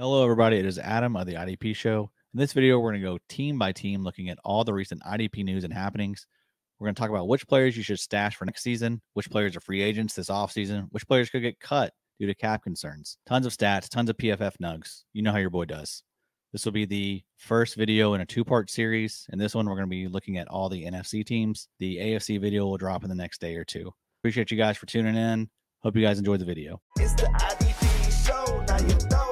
Hello, everybody. It is Adam of the IDP show. In this video, we're going to go team by team looking at all the recent IDP news and happenings. We're going to talk about which players you should stash for next season, which players are free agents this offseason, which players could get cut due to cap concerns. Tons of stats, tons of PFF nugs. You know how your boy does. This will be the first video in a two-part series. In this one, we're going to be looking at all the NFC teams. The AFC video will drop in the next day or two. Appreciate you guys for tuning in. Hope you guys enjoyed the video. It's the IDP show, now you know.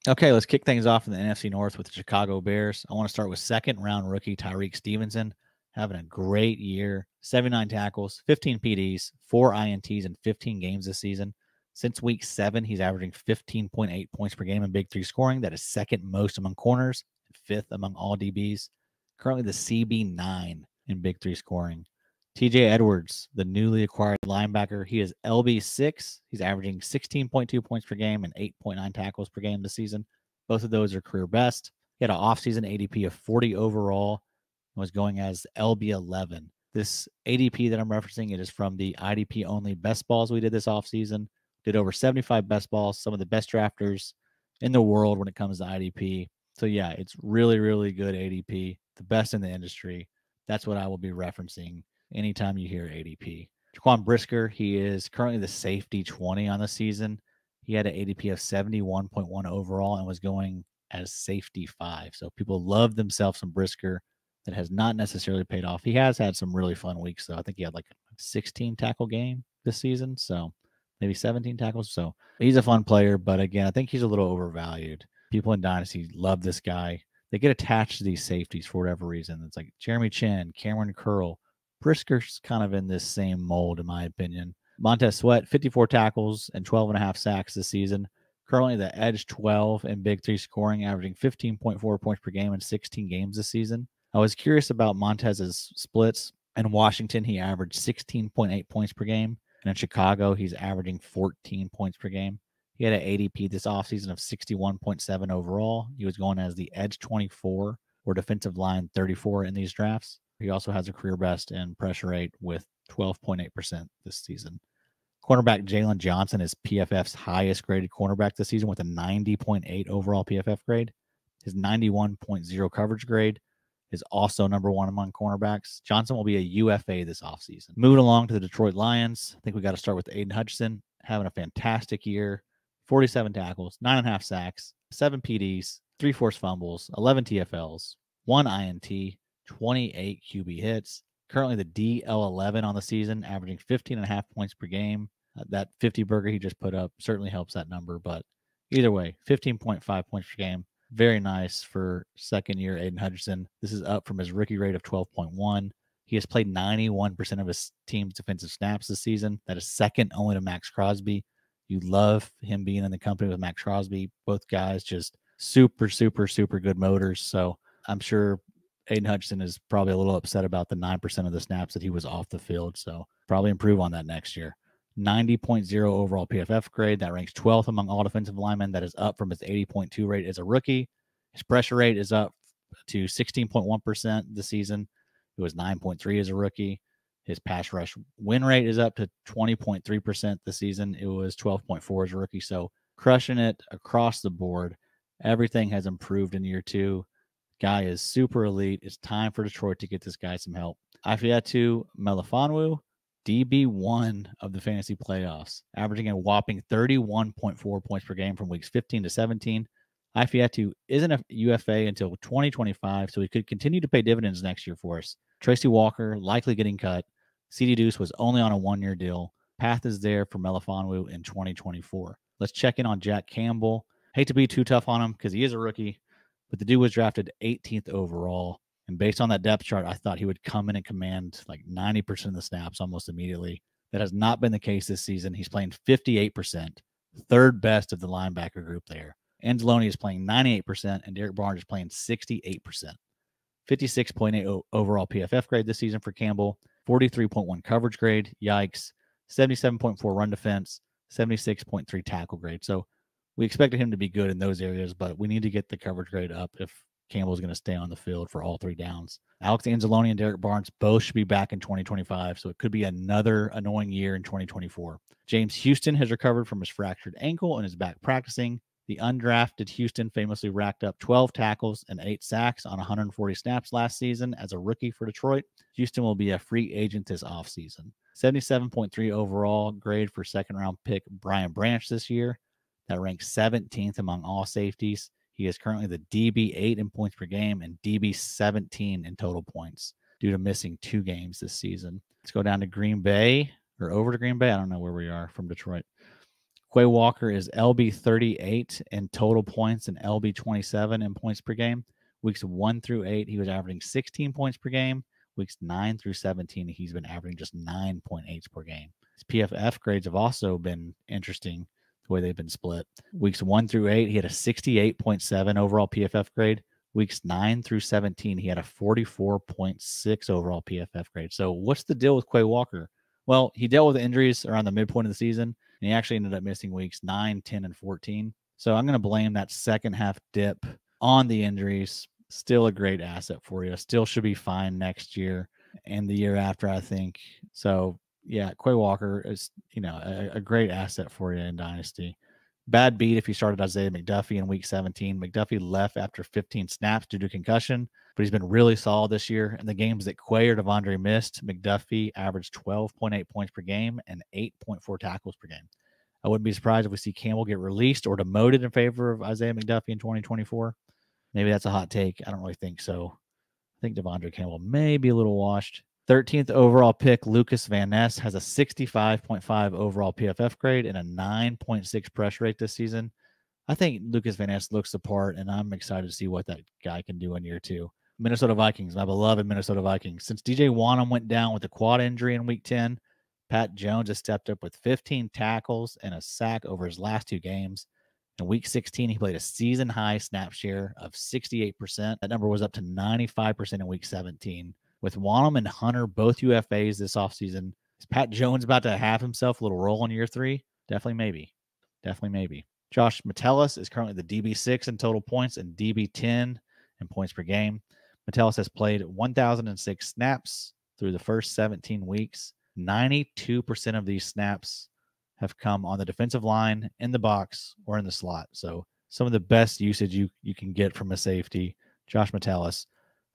Okay, let's kick things off in the NFC North with the Chicago Bears. I want to start with second-round rookie Tyreek Stevenson, having a great year. 79 tackles, 15 PDs, 4 INTs in 15 games this season. Since week 7, he's averaging 15.8 points per game in Big 3 scoring. That is second most among corners and fifth among all DBs. Currently the CB9 in Big 3 scoring. TJ Edwards, the newly acquired linebacker, he is LB6. He's averaging 16.2 points per game and 8.9 tackles per game this season. Both of those are career best. He had an offseason ADP of 40 overall and was going as LB11. This ADP that I'm referencing, it is from the IDP only best balls we did this offseason. Did over 75 best balls, some of the best drafters in the world when it comes to IDP. So yeah, it's really, really good ADP, the best in the industry. That's what I will be referencing anytime you hear ADP. Jaquan Brisker, he is currently the safety 20 on the season. He had an ADP of 71.1 overall and was going as safety 5. So people love themselves some Brisker. That has not necessarily paid off. He has had some really fun weeks, though. I think he had like a 16 tackle game this season. So maybe 17 tackles. So he's a fun player. But again, I think he's a little overvalued. People in Dynasty love this guy. They get attached to these safeties for whatever reason. It's like Jeremy Chin, Cameron Curl. Brisker's kind of in this same mold, in my opinion. Montez Sweat, 54 tackles and 12.5 sacks this season. Currently the edge 12 in Big 3 scoring, averaging 15.4 points per game in 16 games this season. I was curious about Montez's splits. In Washington, he averaged 16.8 points per game. And in Chicago, he's averaging 14 points per game. He had an ADP this offseason of 61.7 overall. He was going as the edge 24 or defensive line 34 in these drafts. He also has a career best in pressure rate with 12.8% this season. Cornerback Jalen Johnson is PFF's highest graded cornerback this season with a 90.8 overall PFF grade. His 91.0 coverage grade is also number 1 among cornerbacks. Johnson will be a UFA this offseason. Moving along to the Detroit Lions, I think we got to start with Aiden Hutchinson, having a fantastic year. 47 tackles, 9.5 sacks, 7 PDs, 3 forced fumbles, 11 TFLs, 1 INT, 28 QB hits. Currently the DL11 on the season, averaging 15.5 points per game. That 50 burger he just put up certainly helps that number, but either way, 15.5 points per game. Very nice for second year Aiden Hutchinson. This is up from his rookie rate of 12.1. He has played 91% of his team's defensive snaps this season. That is second only to Max Crosby. You love him being in the company with Max Crosby. Both guys just super, super, super good motors. So I'm sure Aiden Hutchinson is probably a little upset about the 9% of the snaps that he was off the field. So probably improve on that next year. 90.0 overall PFF grade. That ranks 12th among all defensive linemen. That is up from his 80.2 rate as a rookie. His pressure rate is up to 16.1% this season. It was 9.3 as a rookie. His pass rush win rate is up to 20.3% this season. It was 12.4 as a rookie. So crushing it across the board. Everything has improved in year 2. Guy is super elite. It's time for Detroit to get this guy some help. Ifeatu Melifonwu, DB1 of the fantasy playoffs, averaging a whopping 31.4 points per game from weeks 15 to 17. Ifeatu isn't a UFA until 2025, so he could continue to pay dividends next year for us. Tracy Walker likely getting cut. CD Deuce was only on a 1-year deal. Path is there for Melifonwu in 2024. Let's check in on Jack Campbell. Hate to be too tough on him because he is a rookie, but the dude was drafted 18th overall. And based on that depth chart, I thought he would come in and command like 90% of the snaps almost immediately. That has not been the case this season. He's playing 58%, third best of the linebacker group there. Anzalone is playing 98%, and Derek Barnes is playing 68%. 56.8 overall PFF grade this season for Campbell. 43.1 coverage grade. Yikes. 77.4 run defense. 76.3 tackle grade. So we expected him to be good in those areas, but we need to get the coverage grade up if Campbell's going to stay on the field for all 3 downs. Alex Anzalone and Derek Barnes both should be back in 2025, so it could be another annoying year in 2024. James Houston has recovered from his fractured ankle and is back practicing. The undrafted Houston famously racked up 12 tackles and 8 sacks on 140 snaps last season as a rookie for Detroit. Houston will be a free agent this offseason. 77.3 overall grade for second-round pick Brian Branch this year. That ranks 17th among all safeties. He is currently the DB8 in points per game and DB17 in total points due to missing 2 games this season. Let's go down to Green Bay, or over to Green Bay. I don't know where we are from Detroit. Quay Walker is LB38 in total points and LB27 in points per game. Weeks 1 through 8, he was averaging 16 points per game. Weeks 9 through 17, he's been averaging just 9.8 per game. His PFF grades have also been interesting, the way they've been split. Weeks 1 through 8, he had a 68.7 overall PFF grade. Weeks 9 through 17, he had a 44.6 overall PFF grade. So what's the deal with Quay Walker? Well, he dealt with injuries around the midpoint of the season, and he actually ended up missing weeks 9, 10, and 14. So I'm going to blame that second half dip on the injuries. Still a great asset for you. Still should be fine next year and the year after, I think. So, yeah, Quay Walker is, a great asset for you in Dynasty. Bad beat if you started Isaiah McDuffie in week 17. McDuffie left after 15 snaps due to concussion, but he's been really solid this year. In the games that Quay or Devondre missed, McDuffie averaged 12.8 points per game and 8.4 tackles per game. I wouldn't be surprised if we see Campbell get released or demoted in favor of Isaiah McDuffie in 2024. Maybe that's a hot take. I don't really think so. I think Devondre Campbell may be a little washed. 13th overall pick, Lucas Van Ness, has a 65.5 overall PFF grade and a 9.6 pressure rate this season. I think Lucas Van Ness looks the part, and I'm excited to see what that guy can do in year 2. Minnesota Vikings, my beloved Minnesota Vikings. Since DJ Wanham went down with a quad injury in week 10, Pat Jones has stepped up with 15 tackles and a sack over his last 2 games. In week 16, he played a season-high snap share of 68%. That number was up to 95% in week 17. With Wanham and Hunter both UFAs this offseason, is Pat Jones about to have himself a little roll in year 3? Definitely maybe. Josh Metellus is currently the DB6 in total points and DB10 in points per game. Metellus has played 1,006 snaps through the first 17 weeks. 92% of these snaps have come on the defensive line, in the box, or in the slot. So some of the best usage you can get from a safety. Josh Metellus,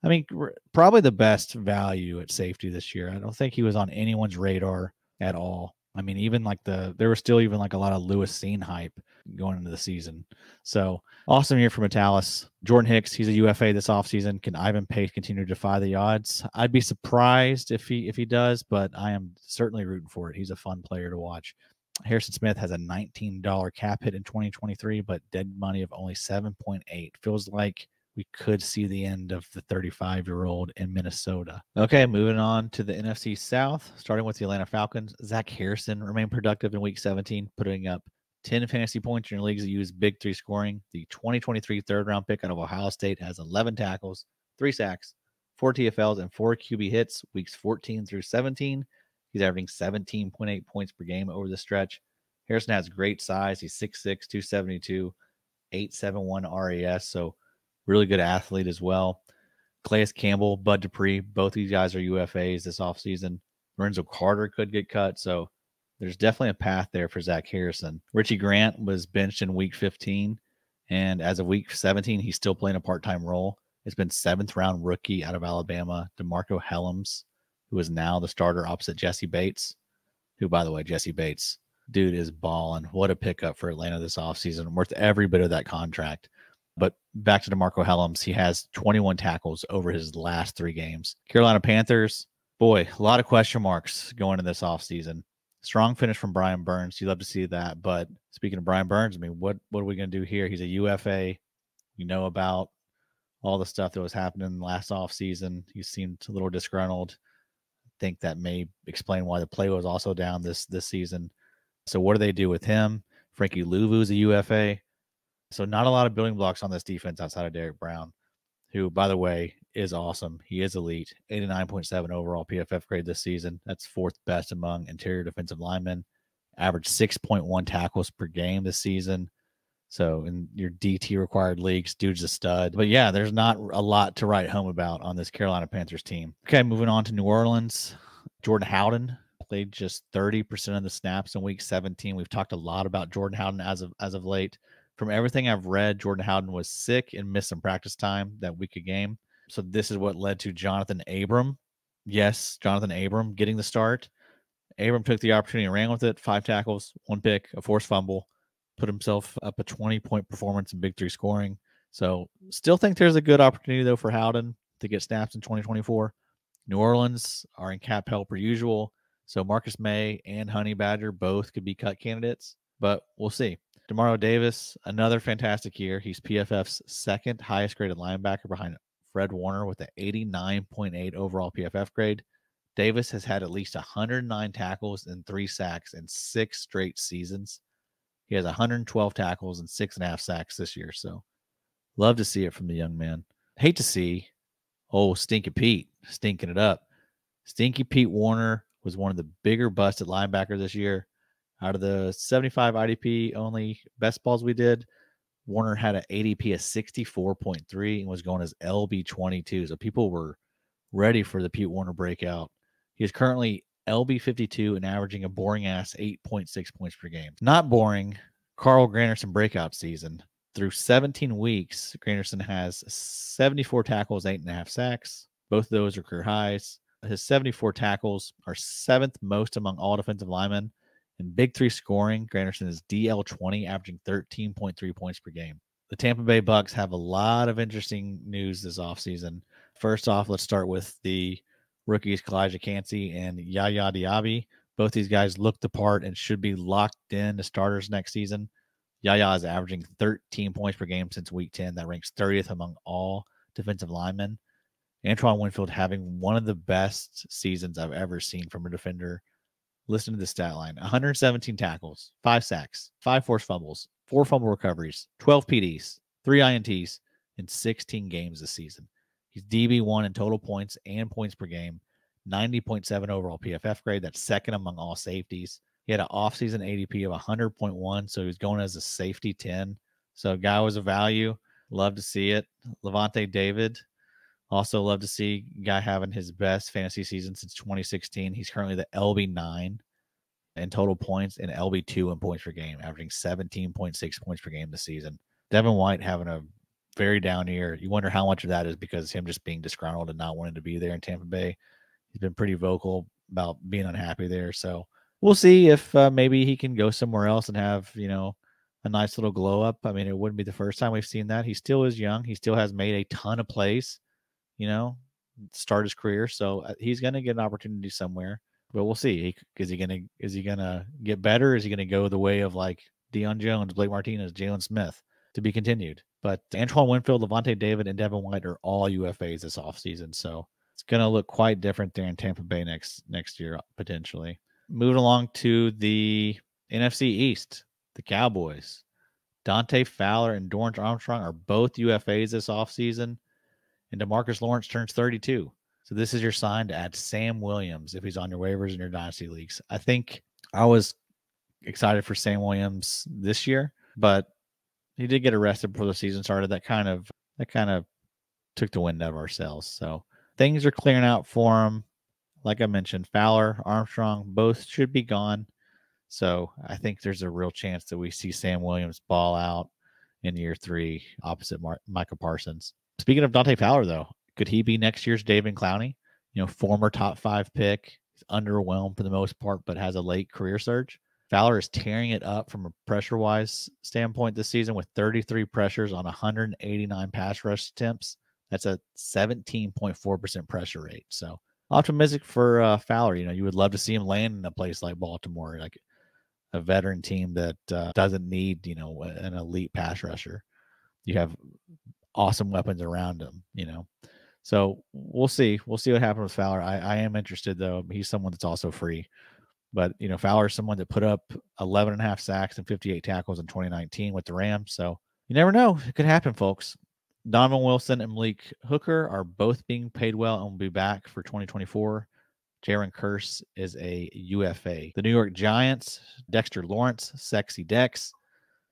I mean, probably the best value at safety this year. I don't think he was on anyone's radar at all. I mean, even there was still even a lot of Lewis Seen hype going into the season. So awesome year for Metellus. Jordan Hicks, he's a UFA this offseason. Can Ivan Pace continue to defy the odds? I'd be surprised if he does, but I am certainly rooting for it. He's a fun player to watch. Harrison Smith has a $19 cap hit in 2023, but dead money of only 7.8. Feels like we could see the end of the 35-year-old in Minnesota. Okay, moving on to the NFC South, starting with the Atlanta Falcons. Zach Harrison remained productive in week 17, putting up 10 fantasy points in your leagues that use big 3 scoring. The 2023 third-round pick out of Ohio State has 11 tackles, 3 sacks, 4 TFLs, and 4 QB hits weeks 14 through 17. He's averaging 17.8 points per game over the stretch. Harrison has great size. He's 6'6", 272, 871 RAS, so really good athlete as well. Calais Campbell, Bud Dupree, both these guys are UFAs this offseason. Lorenzo Carter could get cut, so there's definitely a path there for Zach Harrison. Richie Grant was benched in week 15, and as of week 17, he's still playing a part-time role. It's been 7th-round rookie out of Alabama, DeMarco Hellams, who is now the starter opposite Jesse Bates, who, by the way, Jesse Bates, dude is balling. What a pickup for Atlanta this offseason. Worth every bit of that contract. But back to DeMarco Hellams, he has 21 tackles over his last 3 games. Carolina Panthers, boy, a lot of question marks going into this offseason. Strong finish from Brian Burns. You love to see that. But speaking of Brian Burns, I mean, what are we going to do here? He's a UFA. You know about all the stuff that was happening in the last offseason. He seemed a little disgruntled. Think that may explain why the play was also down this season. So what do they do with him? Frankie Louvu is a UFA. So not a lot of building blocks on this defense outside of Derek Brown, who, by the way, is awesome. He is elite. 89.7 overall PFF grade this season. That's 4th best among interior defensive linemen. Averaged 6.1 tackles per game this season. So in your DT required leagues, dude's a stud. But yeah, there's not a lot to write home about on this Carolina Panthers team. Okay, moving on to New Orleans. Jordan Howden played just 30% of the snaps in week 17. We've talked a lot about Jordan Howden as of late. From everything I've read, Jordan Howden was sick and missed some practice time that week of game. So this is what led to Jonathan Abram. Yes, Jonathan Abram getting the start. Abram took the opportunity and ran with it. 5 tackles, 1 pick, a forced fumble, put himself up a 20-point performance in Big 3 scoring. So still think there's a good opportunity, though, for Howden to get snaps in 2024. New Orleans are in cap hell per usual. So Marcus May and Honey Badger both could be cut candidates, but we'll see. Demario Davis, another fantastic year. He's PFF's second highest graded linebacker behind Fred Warner with an 89.8 overall PFF grade. Davis has had at least 109 tackles and 3 sacks in 6 straight seasons. He has 112 tackles and 6.5 sacks this year. So love to see it from the young man. Hate to see Stinky Pete stinking it up. Stinky Pete Warner was one of the bigger busts at linebacker this year. Out of the 75 IDP only best balls we did, Warner had an ADP of 64.3 and was going as LB22. So people were ready for the Pete Warner breakout. He is currently LB52 and averaging a boring ass 8.6 points per game. Not boring. Carl Granderson breakout season. Through 17 weeks, Granderson has 74 tackles, 8.5 sacks. Both of those are career highs. His 74 tackles are 7th most among all defensive linemen. In Big 3 scoring, Granderson is DL20, averaging 13.3 points per game. The Tampa Bay Bucs have a lot of interesting news this offseason. First off, let's start with the rookies, Kalijah Cansey and Yaya Diaby. Both these guys look the part and should be locked in to starters next season. Yaya is averaging 13 points per game since week 10. That ranks 30th among all defensive linemen. Antoine Winfield having one of the best seasons I've ever seen from a defender. Listen to the stat line. 117 tackles, 5 sacks, 5 forced fumbles, 4 fumble recoveries, 12 PDs, 3 INTs in 16 games this season. He's DB1 in total points and points per game, 90.7 overall PFF grade. That's second among all safeties. He had an offseason ADP of 100.1, so he was going as a safety 10. So guy was a value. Love to see it. Levante David, also love to see guy having his best fantasy season since 2016. He's currently the LB9 in total points and LB2 in points per game, averaging 17.6 points per game this season. Devin White having a very down year. You wonder how much of that is because him just being disgruntled and not wanting to be there in Tampa Bay. He's been pretty vocal about being unhappy there. So we'll see if maybe he can go somewhere else and have, a nice little glow up. I mean, it wouldn't be the first time we've seen that. He still is young. He still has made a ton of plays, start his career. So he's going to get an opportunity somewhere, but we'll see. Is he going to get better? Is he going to go the way of like Deion Jones, Blake Martinez, Jalen Smith? To be continued. But Antoine Winfield, Levante David, and Devin White are all UFAs this offseason. So it's going to look quite different there in Tampa Bay next year, potentially. Moving along to the NFC East, the Cowboys. Dante Fowler and Dorrance Armstrong are both UFAs this offseason. And DeMarcus Lawrence turns 32. So this is your sign to add Sam Williams if he's on your waivers in your dynasty leagues. I think I was excited for Sam Williams this year, but he did get arrested before the season started. That kind of took the wind out of our sails. So things are clearing out for him. Like I mentioned, Fowler, Armstrong, both should be gone. So I think there's a real chance that we see Sam Williams ball out in year 3 opposite Micah Parsons. Speaking of Dante Fowler, though, could he be next year's David Clowney? Former top 5 pick. He's underwhelmed for the most part, but has a late career surge. Fowler is tearing it up from a pressure-wise standpoint this season with 33 pressures on 189 pass rush attempts. That's a 17.4% pressure rate. So optimistic for Fowler. You would love to see him land in a place like Baltimore, like a veteran team that doesn't need, an elite pass rusher. You have awesome weapons around him, So we'll see. We'll see what happens with Fowler. I am interested, though. He's someone that's also free. But, Fowler is someone that put up 11.5 sacks and 58 tackles in 2019 with the Rams. So you never know. It could happen, folks. Donovan Wilson and Malik Hooker are both being paid well and will be back for 2024. Jaron Kearse is a UFA. The New York Giants, Dexter Lawrence, Sexy Dex,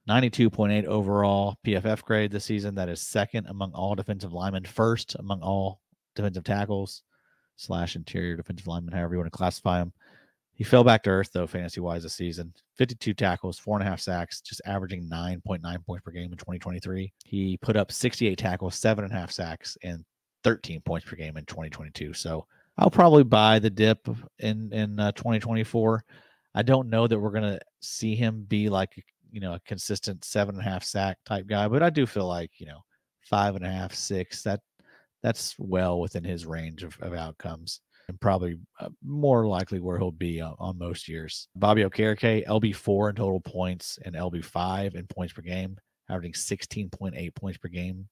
92.8 overall PFF grade this season. That is second among all defensive linemen, first among all defensive tackles / interior defensive linemen, however you want to classify them. He fell back to earth, though, fantasy-wise this season. 52 tackles, 4.5 sacks, just averaging 9.9 points per game in 2023. He put up 68 tackles, 7.5 sacks, and 13 points per game in 2022. So I'll probably buy the dip in 2024. I don't know that we're going to see him be like, a consistent 7.5 sack type guy, but I do feel like, 5.5, 6, that's well within his range of outcomes, and probably more likely where he'll be on most years. Bobby Okereke, LB4 in total points and LB5 in points per game, averaging 16.8 points per game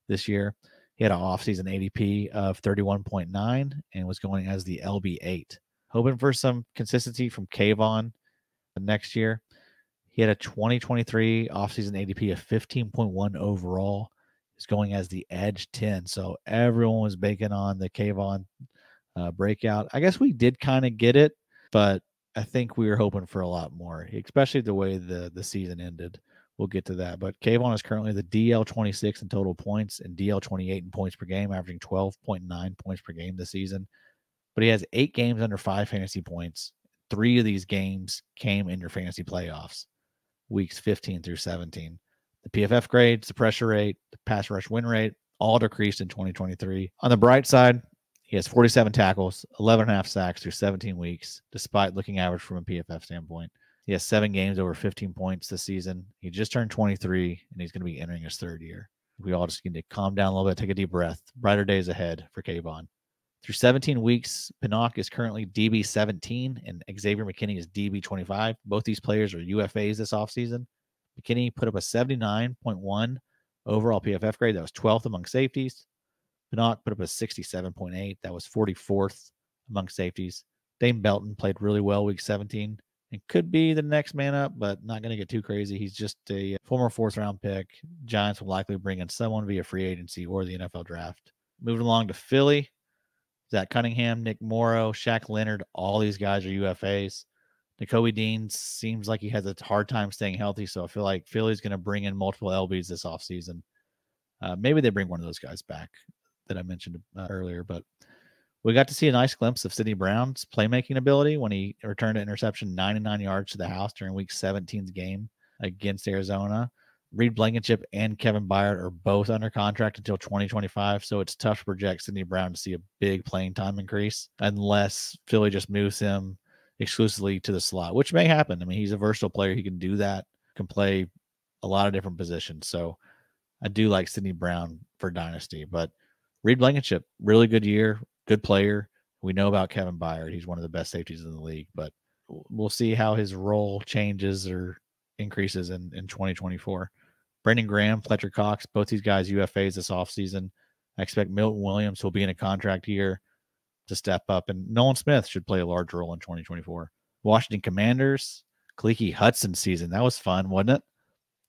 this year. He had an offseason ADP of 31.9 and was going as the LB8. Hoping for some consistency from Kayvon next year. He had a 2023 offseason ADP of 15.1 overall. He's going as the Edge 10. So everyone was banking on the Kayvon breakout. I guess we did kind of get it, but I think we were hoping for a lot more, especially the way the season ended. We'll get to that. But Kayvon is currently the DL 26 in total points and DL 28 in points per game, averaging 12.9 points per game this season. But he has 8 games under 5 fantasy points. 3 of these games came in your fantasy playoffs, weeks 15 through 17. The PFF grades, the pressure rate, the pass rush win rate, all decreased in 2023. On the bright side, he has 47 tackles, 11.5 sacks through 17 weeks, despite looking average from a PFF standpoint. He has 7 games over 15 points this season. He just turned 23, and he's going to be entering his 3rd year. We all just need to calm down a little bit, take a deep breath. Brighter days ahead for Kayvon. Through 17 weeks, Pinnock is currently DB 17, and Xavier McKinney is DB 25. Both these players are UFAs this offseason. McKinney put up a 79.1 overall PFF grade. That was 12th among safeties. Pinnock put up a 67.8. That was 44th among safeties. Dane Belton played really well week 17 and could be the next man up, but not going to get too crazy. He's just a former 4th-round pick. Giants will likely bring in someone via free agency or the NFL draft. Moving along to Philly, Zach Cunningham, Nick Morrow, Shaq Leonard, all these guys are UFAs. Nakobe Dean seems like he has a hard time staying healthy, so I feel like Philly's going to bring in multiple LBs this offseason. Maybe they bring one of those guys back that I mentioned earlier, but we got to see a nice glimpse of Sidney Brown's playmaking ability when he returned an interception 99 yards to the house during Week 17's game against Arizona. Reed Blankenship and Kevin Byard are both under contract until 2025, so it's tough to project Sidney Brown to see a big playing time increase unless Philly just moves him exclusively to the slot, which may happen. I mean, he's a versatile player. He can do that, can play a lot of different positions. So I do like Sidney Brown for Dynasty, but Reed Blankenship, really good year, good player. We know about Kevin Byard. He's one of the best safeties in the league, but we'll see how his role changes or increases in 2024. Brandon Graham, Fletcher Cox, both these guys UFAs this offseason. I expect Milton Williams will be in a contract year to step up, and Nolan Smith should play a large role in 2024. Washington Commanders, Khaleke Hudson season. That was fun, wasn't it?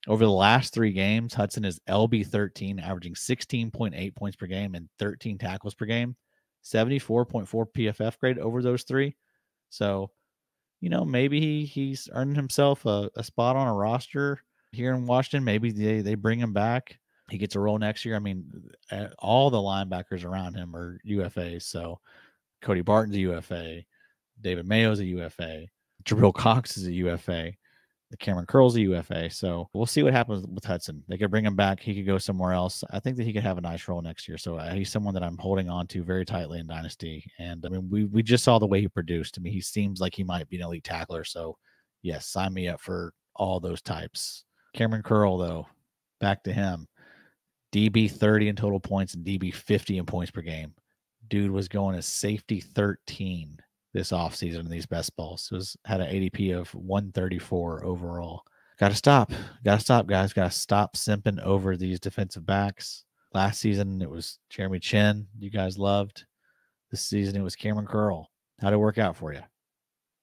Over the last 3 games, Hudson is LB 13, averaging 16.8 points per game and 13 tackles per game, 74.4 PFF grade over those 3. So, maybe he's earning himself a spot on a roster here in Washington. Maybe they bring him back. He gets a role next year. I mean, all the linebackers around him are UFAs. So Cody Barton's a UFA. David Mayo's a UFA. Jabril Cox is a UFA. The Cameron Curl's a UFA. So we'll see what happens with Hudson. They could bring him back. He could go somewhere else. I think that he could have a nice role next year. So he's someone that I'm holding on to very tightly in Dynasty. And I mean, we just saw the way he produced. I mean, he seems like he might be an elite tackler. So yes, sign me up for all those types. Cameron Curl, though, back to him. DB 30 in total points and DB 50 in points per game. Dude was going as safety 13 this offseason in these best balls. Had an ADP of 134 overall. Got to stop, guys. Got to stop simping over these defensive backs. Last season, it was Jeremy Chin. You guys loved. This season, it was Cameron Curl. How'd it work out for you?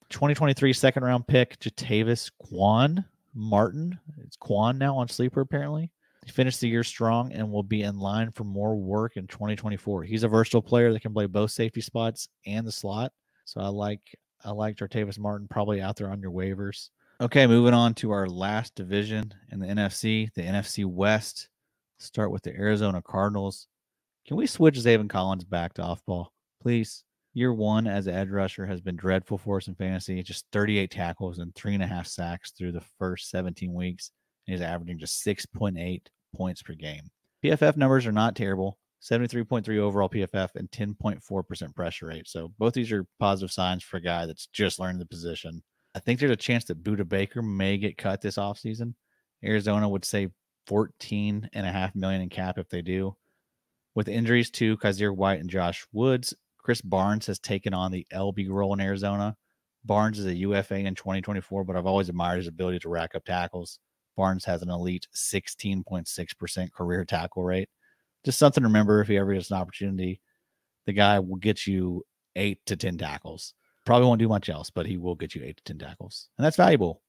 2023 second-round pick, Jatavis Quan Martin. It's Quan now on Sleeper, apparently. He finished the year strong and will be in line for more work in 2024. He's a versatile player that can play both safety spots and the slot. So I like Jartavis Martin, probably out there on your waivers. Okay, moving on to our last division in the NFC West. Start with the Arizona Cardinals. Can we switch Zaven Collins back to off ball, please? Year one as an edge rusher has been dreadful for us in fantasy. Just 38 tackles and 3.5 sacks through the first 17 weeks. And he's averaging just 6.8 points per game. PFF numbers are not terrible. 73.3 overall PFF and 10.4% pressure rate. So both these are positive signs for a guy that's just learning the position. I think there's a chance that Budda Baker may get cut this offseason. Arizona would save $14.5 million in cap if they do. With injuries to Kaiser White and Josh Woods, Chris Barnes has taken on the LB role in Arizona. Barnes is a UFA in 2024, but I've always admired his ability to rack up tackles. Barnes has an elite 16.6% career tackle rate. Just something to remember if he ever gets an opportunity. The guy will get you 8 to 10 tackles. Probably won't do much else, but he will get you 8 to 10 tackles. And that's valuable.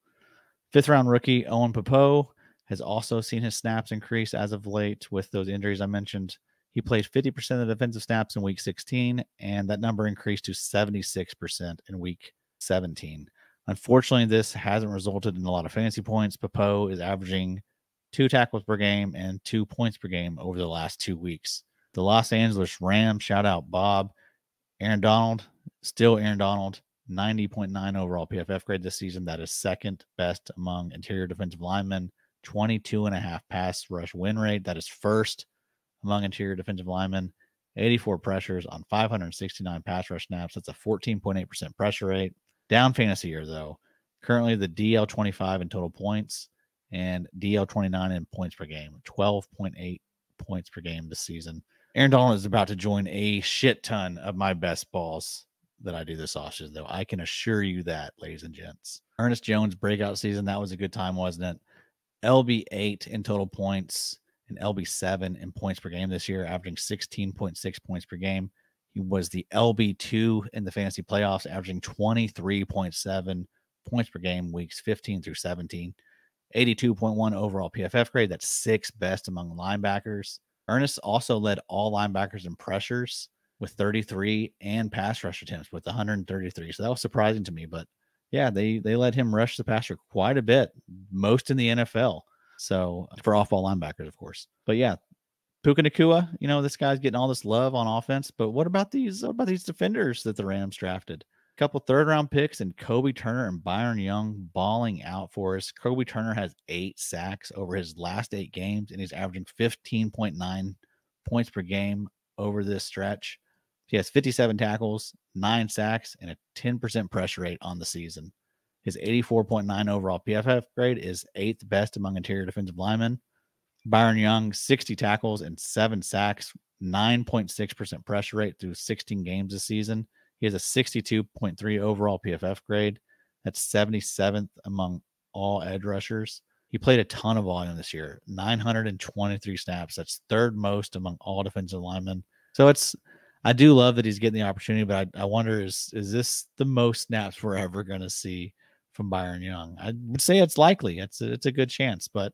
5th-round rookie Owen Popo has also seen his snaps increase as of late with those injuries I mentioned. He played 50% of the defensive snaps in week 16, and that number increased to 76% in week 17. Unfortunately, this hasn't resulted in a lot of fantasy points. Popo is averaging 2 tackles per game and 2 points per game over the last 2 weeks. The Los Angeles Rams, shout out Bob. Aaron Donald, still Aaron Donald, 90.9 overall PFF grade this season. That is second best among interior defensive linemen. 22.5 pass rush win rate. That is first among interior defensive linemen. 84 pressures on 569 pass rush snaps. That's a 14.8% pressure rate. Down fantasy year, though. Currently the DL 25 in total points and DL 29 in points per game. 12.8 points per game this season. Aaron Donald is about to join a shit ton of my best balls that I do this offseason, though. I can assure you that, ladies and gents. Ernest Jones breakout season, that was a good time, wasn't it? LB8 in total points and LB7 in points per game this year, averaging 16.6 points per game. He was the LB2 in the fantasy playoffs, averaging 23.7 points per game, weeks 15 through 17. 82.1 overall PFF grade. That's 6th best among linebackers. Ernest also led all linebackers in pressures with 33 and pass rush attempts with 133. So that was surprising to me, but yeah, they let him rush the passer quite a bit, most in the NFL. So for off-ball linebackers, of course. But yeah, Puka Nacua, this guy's getting all this love on offense. But what about these defenders that the Rams drafted? A couple 3rd-round picks and Kobe Turner and Byron Young balling out for us. Kobe Turner has 8 sacks over his last 8 games, and he's averaging 15.9 points per game over this stretch. He has 57 tackles, 9 sacks, and a 10% pressure rate on the season. His 84.9 overall PFF grade is 8th best among interior defensive linemen. Byron Young, 60 tackles and 7 sacks, 9.6% pressure rate through 16 games this season. He has a 62.3 overall PFF grade. That's 77th among all edge rushers. He played a ton of volume this year, 923 snaps. That's 3rd most among all defensive linemen. So I do love that he's getting the opportunity, but I wonder, is this the most snaps we're ever going to see from Byron Young? I would say it's likely. It's a good chance, but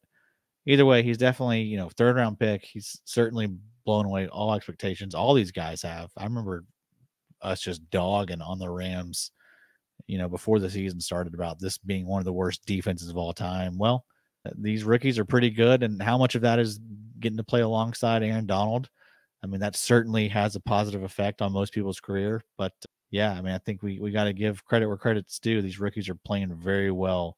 either way, he's definitely, 3rd-round pick. He's certainly blown away all expectations. All these guys have. I remember us just dogging on the Rams, before the season started about this being one of the worst defenses of all time. Well, these rookies are pretty good, and how much of that is getting to play alongside Aaron Donald? I mean, that certainly has a positive effect on most people's career. But yeah, I mean, I think we got to give credit where credit's due. These rookies are playing very well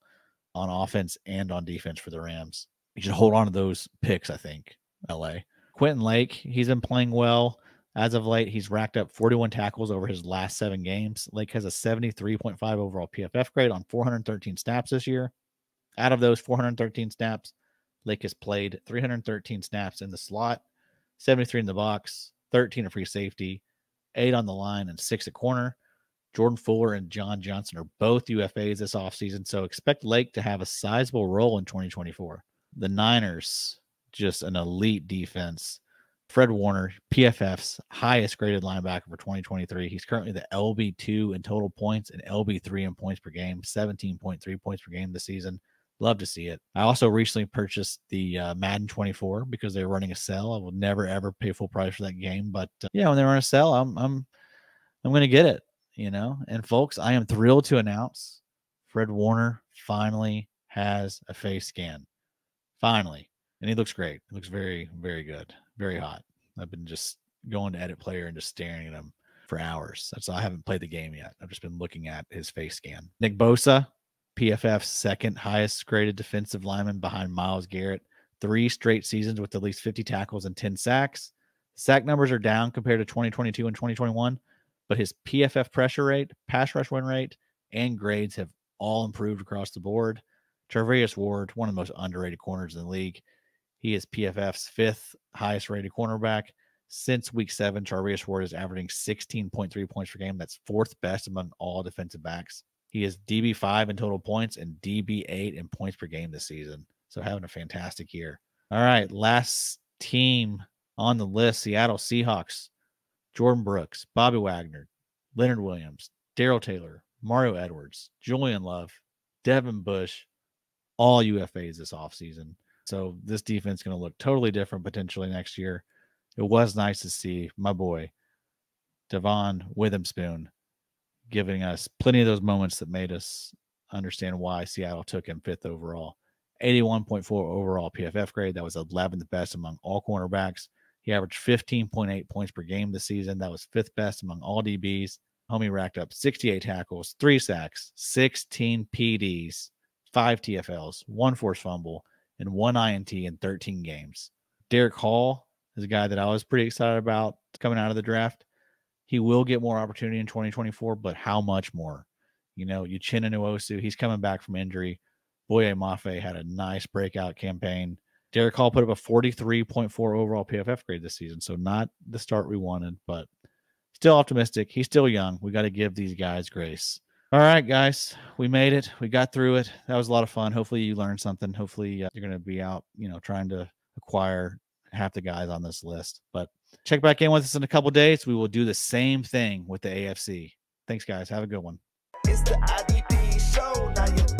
on offense and on defense for the Rams. You should hold on to those picks, I think, LA. Quentin Lake, he's been playing well. As of late, he's racked up 41 tackles over his last 7 games. Lake has a 73.5 overall PFF grade on 413 snaps this year. Out of those 413 snaps, Lake has played 313 snaps in the slot, 73 in the box, 13 at free safety, 8 on the line, and 6 at corner. Jordan Fuller and John Johnson are both UFAs this offseason, so expect Lake to have a sizable role in 2024. The Niners, just an elite defense. Fred Warner, PFF's highest graded linebacker for 2023. He's currently the LB2 in total points and LB3 in points per game, 17.3 points per game this season. Love to see it. I also recently purchased the Madden 24 because they're running a sale. I will never ever pay full price for that game, but yeah, when they run a sale, I'm going to get it. And folks, I am thrilled to announce Fred Warner finally has a face scan. Finally. And he looks great. He looks very, very good. Very hot. I've been just going to edit player and just staring at him for hours. That's all. I haven't played the game yet. I've just been looking at his face scan. Nick Bosa, PFF's second highest graded defensive lineman behind Myles Garrett. 3 straight seasons with at least 50 tackles and 10 sacks. Sack numbers are down compared to 2022 and 2021, but his PFF pressure rate, pass rush win rate, and grades have all improved across the board. Charvarius Ward, one of the most underrated corners in the league. He is PFF's 5th highest rated cornerback. Since week 7, Charvarius Ward is averaging 16.3 points per game. That's 4th best among all defensive backs. He is DB5 in total points and DB8 in points per game this season. So having a fantastic year. All right, last team on the list, Seattle Seahawks. Jordan Brooks, Bobby Wagner, Leonard Williams, Darrell Taylor, Mario Edwards, Julian Love, Devin Bush, all UFAs this offseason. So this defense is going to look totally different potentially next year. It was nice to see my boy, Devon Witherspoon, giving us plenty of those moments that made us understand why Seattle took him 5th overall. 81.4 overall PFF grade. That was 11th best among all cornerbacks. He averaged 15.8 points per game this season. That was 5th best among all DBs. Homie racked up 68 tackles, 3 sacks, 16 PDs, 5 TFLs, 1 forced fumble, and 1 INT in 13 games. Derek Hall is a guy that I was pretty excited about coming out of the draft. He will get more opportunity in 2024, but how much more? You know, Uchenna Nwosu, he's coming back from injury. Boye Mafe had a nice breakout campaign. Derek Hall put up a 43.4 overall PFF grade this season, so not the start we wanted, but still optimistic. He's still young. We got to give these guys grace. All right, guys, we made it. We got through it. That was a lot of fun. Hopefully you learned something. Hopefully you're going to be out, trying to acquire half the guys on this list. But check back in with us in a couple days. We will do the same thing with the AFC. Thanks, guys. Have a good one. It's the IDP show. Now you